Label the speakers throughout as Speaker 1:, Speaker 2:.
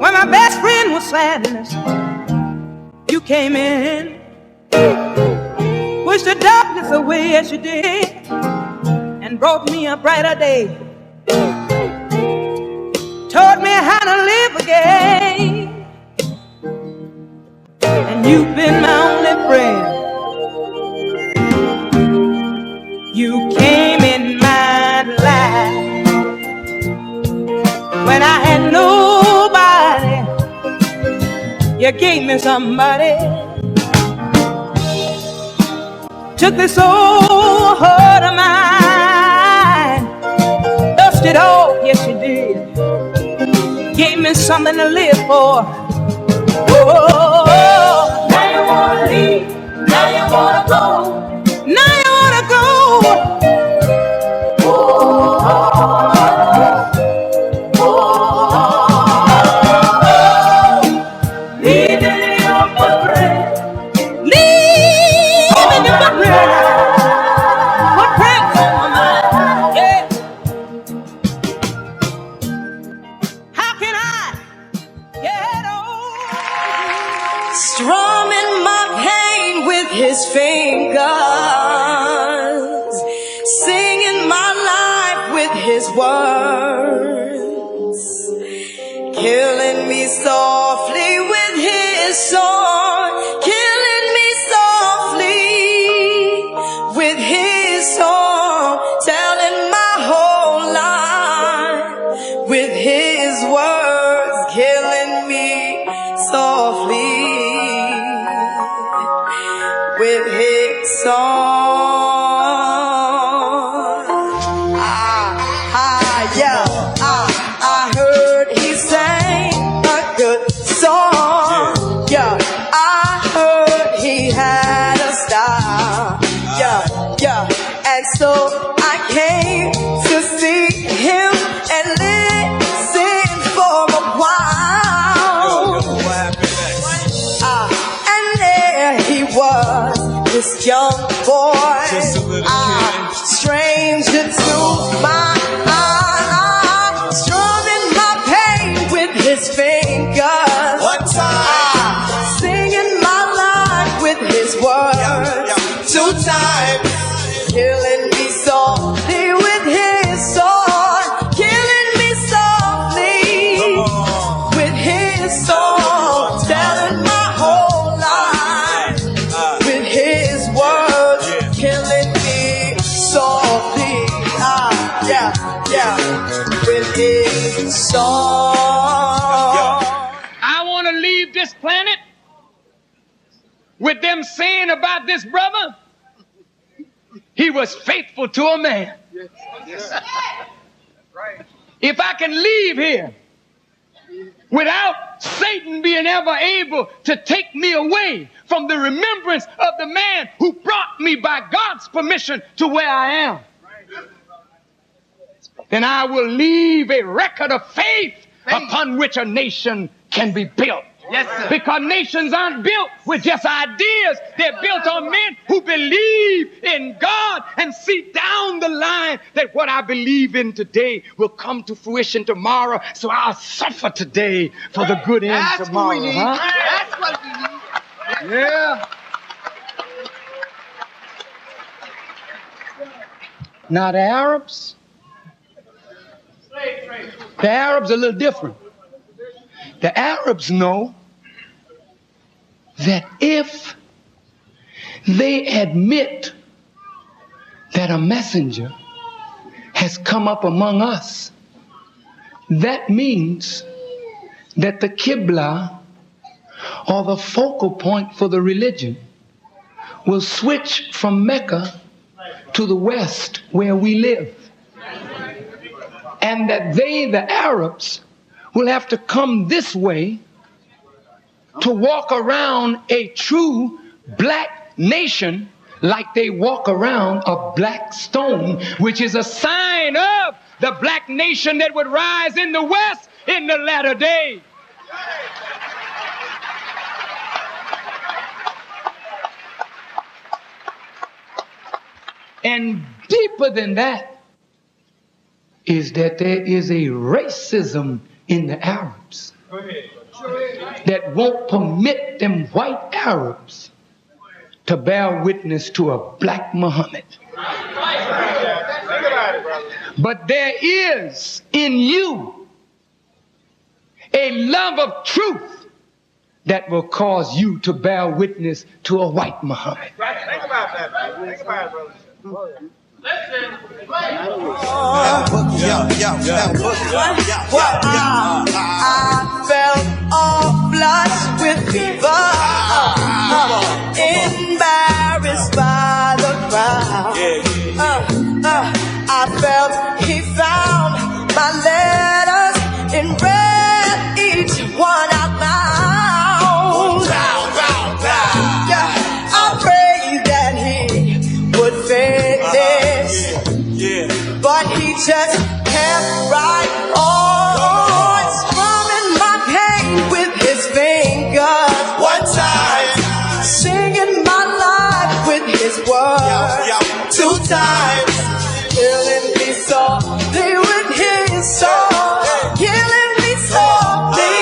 Speaker 1: When my best friend was sadness, you came in, pushed the darkness away as you did, and brought me a brighter day. Taught me how to live again, and you've been my only friend. You came in my life when I had nobody. You gave me somebody. Took this old heart of mine, dusted it off, yes you did. Gave me something to live for. Oh, now you wanna leave, now you wanna go, now you wanna go. Oh, oh, oh, oh. Leaving your footprint, leaving your footprint, footprints on my mind. Yeah. How can I get over?
Speaker 2: Strumming my pain with his fingers, singing my life with his words, killing me softly with his song, killing me softly with his song, telling my whole life with his words, killing me softly with his song. I heard he sang a good song. Yeah, I heard he had a style. Yeah, and so I came to see him and listen for a while. And there he was, this young boy, stranger to my eye, strumming my pain with his fingers.
Speaker 3: One time,
Speaker 2: singing my life with his words.
Speaker 3: two times,
Speaker 2: Killing me softly with his song, killing me softly with his song, telling my whole life with his words, killing me softly, with his song.
Speaker 4: I want to leave this planet with them saying about this brother, he was faithful to a man. If I can leave here without Satan being ever able to take me away from the remembrance of the man who brought me by God's permission to where I am, then I will leave a record of faith upon which a nation can be built.
Speaker 3: Yes, sir.
Speaker 4: Because nations aren't built with just ideas. They're built on men who believe in God and see down the line that what I believe in today will come to fruition tomorrow. So I'll suffer today for the good end tomorrow.
Speaker 3: What we need.
Speaker 4: Huh?
Speaker 3: That's what we need.
Speaker 4: Yeah. Now the Arabs are a little different. The Arabs know that if they admit that a messenger has come up among us, that means that the Qibla, or the focal point for the religion, will switch from Mecca to the west where we live. And that they, the Arabs, will have to come this way to walk around a true black nation like they walk around a black stone, which is a sign of the black nation that would rise in the West in the latter days. And deeper than that is that there is a racism in the Arabs that won't permit them white Arabs to bear witness to a black Muhammad. But there is in you a love of truth that will cause you to bear witness to a white Muhammad.
Speaker 3: Think about that, man. Think about it, brother. Listen.
Speaker 2: I felt all flushed with fever, embarrassed by the crowd. I felt he found my letters and read each one out loud. I prayed that he would finish, but he just kept right on, strumming my pain with his fingers. One time, singing my life with his words. Two times, killing me softly with his song, killing me softly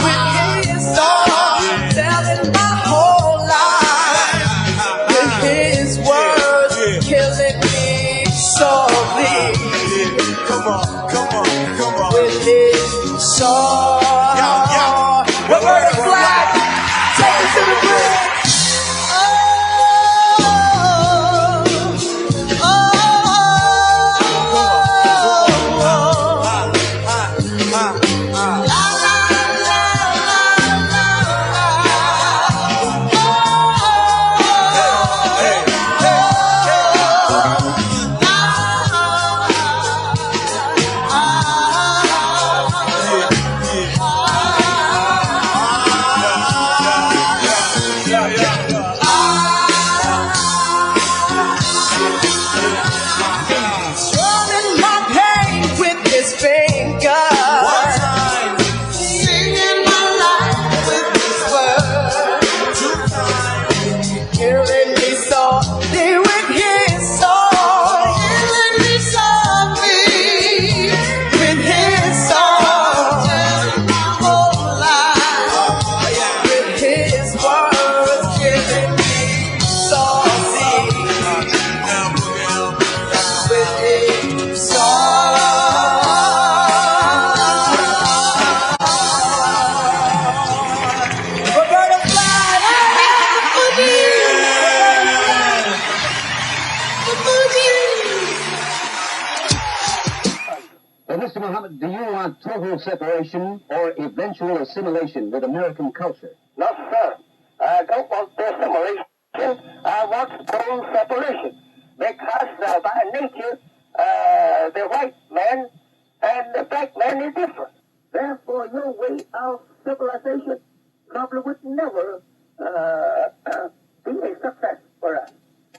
Speaker 2: with his song, telling my whole life with his words, killing me softly. Come on, with his song. Roberta Flack, take it to the bridge.
Speaker 5: Do you want total separation or eventual assimilation with American culture?
Speaker 6: No, sir. I don't want assimilation. I want total separation. Because by nature, the white man and the black man is different. Therefore, your way of civilization probably would never be a success for us.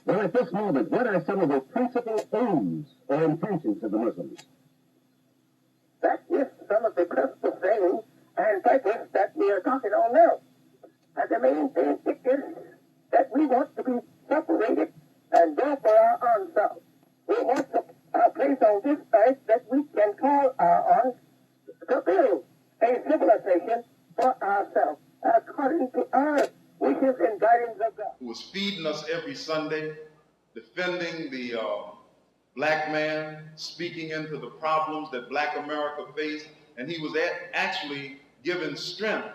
Speaker 5: Well, at this moment, what are some of the principal aims or intentions of the Muslims?
Speaker 6: That is some of the principal things and purpose that we are talking on now. And the main thing is that we want to be separated and go for our own self. We want a place on this earth that we can call our own to build a civilization for ourselves according to our wishes and guidance of God.
Speaker 7: Who was feeding us every Sunday, defending the black man, speaking into the problems that black America faced, and he was actually giving strength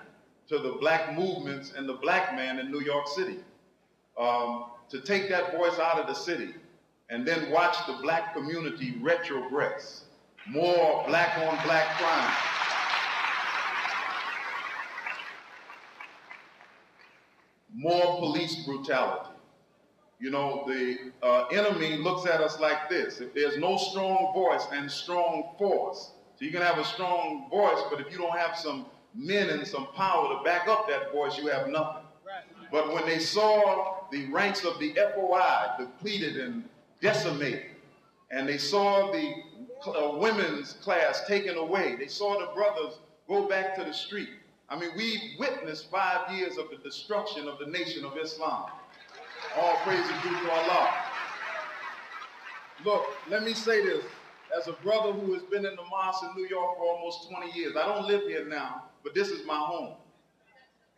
Speaker 7: to the black movements and the black man in New York City. To take that voice out of the city and then watch the black community retrogress, more black on black crime. More police brutality. You know, the enemy looks at us like this. If there's no strong voice and strong force, so you can have a strong voice, but if you don't have some men and some power to back up that voice, you have nothing. Right. But when they saw the ranks of the FOI depleted and decimated, and they saw the women's class taken away, they saw the brothers go back to the street. I mean, we witnessed 5 years of the destruction of the Nation of Islam. All praise is due to Allah. Look, let me say this. As a brother who has been in the mosque in New York for almost 20 years, I don't live here now, but this is my home.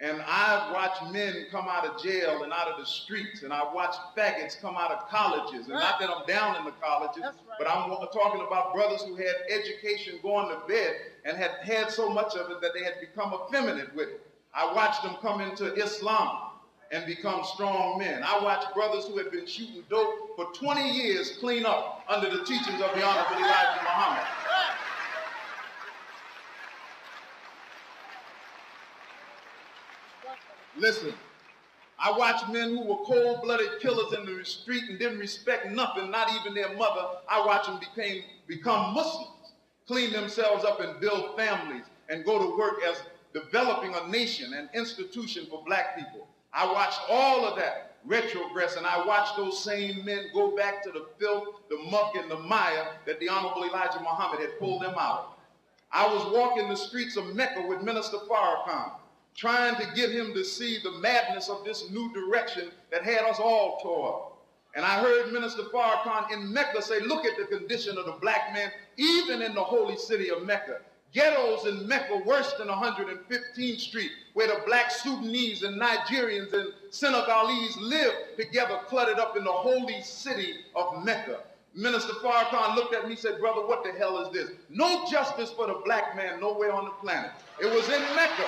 Speaker 7: And I've watched men come out of jail and out of the streets, and I've watched faggots come out of colleges. And not that I'm down in the colleges, but I'm talking about brothers who had education going to bed and had had so much of it that they had become effeminate with it. I watched them come into Islam and become strong men. I watched brothers who had been shooting dope for 20 years clean up under the teachings of the Honorable Elijah Muhammad. Listen, I watched men who were cold-blooded killers in the street and didn't respect nothing, not even their mother. I watched them become Muslims, clean themselves up and build families and go to work as developing a nation, an institution for black people. I watched all of that retrogress, and I watched those same men go back to the filth, the muck, and the mire that the Honorable Elijah Muhammad had pulled them out of. I was walking the streets of Mecca with Minister Farrakhan, trying to get him to see the madness of this new direction that had us all tore up. And I heard Minister Farrakhan in Mecca say, look at the condition of the black man, even in the holy city of Mecca. Ghettos in Mecca worse than 115th Street, where the black Sudanese and Nigerians and Senegalese live together, cluttered up in the holy city of Mecca. Minister Farrakhan looked at me and said, brother, what the hell is this? No justice for the black man nowhere on the planet. It was in Mecca.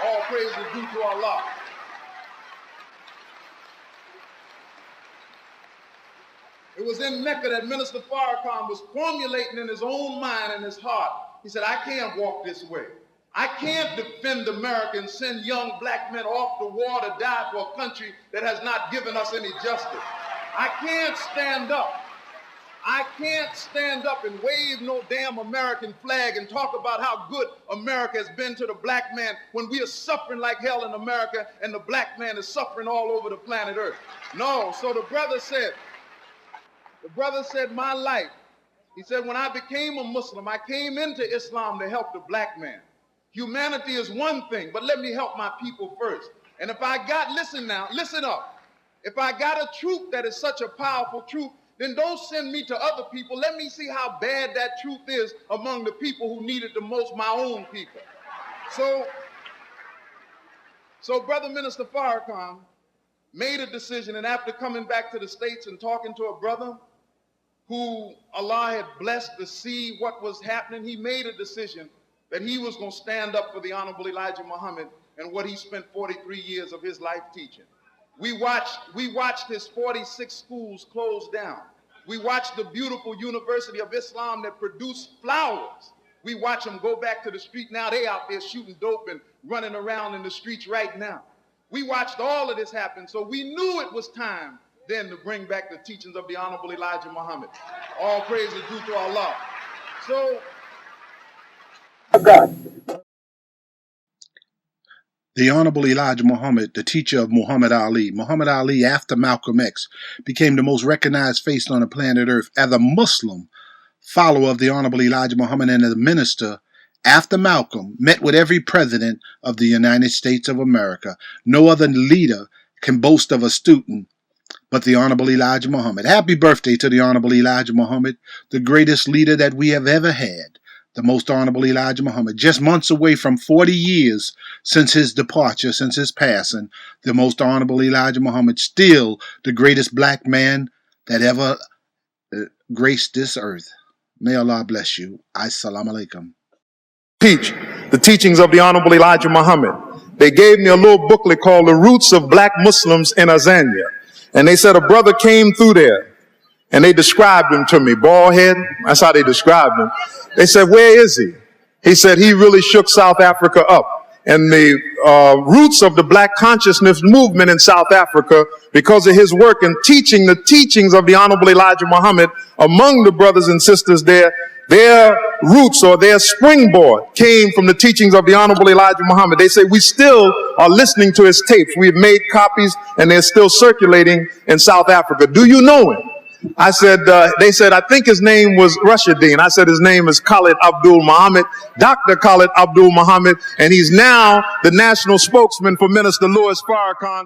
Speaker 7: All praise is due to Allah. It was in Mecca that Minister Farrakhan was formulating in his own mind and his heart. He said, I can't walk this way. I can't defend America and send young black men off the war to die for a country that has not given us any justice. I can't stand up. I can't stand up and wave no damn American flag and talk about how good America has been to the black man when we are suffering like hell in America and the black man is suffering all over the planet Earth. No, so the brother said, my life, he said, when I became a Muslim, I came into Islam to help the black man. Humanity is one thing, but let me help my people first. And if I got, listen now, listen up. If I got a truth that is such a powerful truth, then don't send me to other people. Let me see how bad that truth is among the people who need it the most, my own people. So Brother Minister Farrakhan made a decision, and after coming back to the States and talking to a brother who Allah had blessed to see what was happening, he made a decision that he was going to stand up for the Honorable Elijah Muhammad and what he spent 43 years of his life teaching. We watched his 46 schools close down. We watched the beautiful University of Islam that produced flowers. We watch them go back to the street. Now they out there shooting dope and running around in the streets right now. We watched all of this happen, so we knew it was time then to bring back the teachings of the Honorable Elijah Muhammad. All praise is due to Allah. So,
Speaker 8: the Honorable Elijah Muhammad, the teacher of Muhammad Ali. Muhammad Ali, after Malcolm X, became the most recognized face on the planet Earth as a Muslim follower of the Honorable Elijah Muhammad, and as a minister after Malcolm, met with every president of the United States of America. No other leader can boast of a student but the Honorable Elijah Muhammad. Happy birthday to the Honorable Elijah Muhammad, the greatest leader that we have ever had. The most Honorable Elijah Muhammad, just months away from 40 years since his departure, since his passing, the most Honorable Elijah Muhammad, still the greatest black man that ever graced this earth. May Allah bless you. Assalamu alaikum.
Speaker 9: Teach the teachings of the Honorable Elijah Muhammad. They gave me a little booklet called The Roots of Black Muslims in Azania. And they said a brother came through there, and they described him to me, bald head. That's how they described him. They said, where is he? He said he really shook South Africa up. And the roots of the black consciousness movement in South Africa, because of his work in teaching the teachings of the Honorable Elijah Muhammad among the brothers and sisters there, their roots or their springboard came from the teachings of the Honorable Elijah Muhammad. They say we still are listening to his tapes. We've made copies and they're still circulating in South Africa. Do you know him? I said, they said, I think his name was Rashidin. I said, his name is Khalid Abdul Muhammad, Dr. Khalid Abdul Muhammad, and he's now the national spokesman for Minister Louis Farrakhan.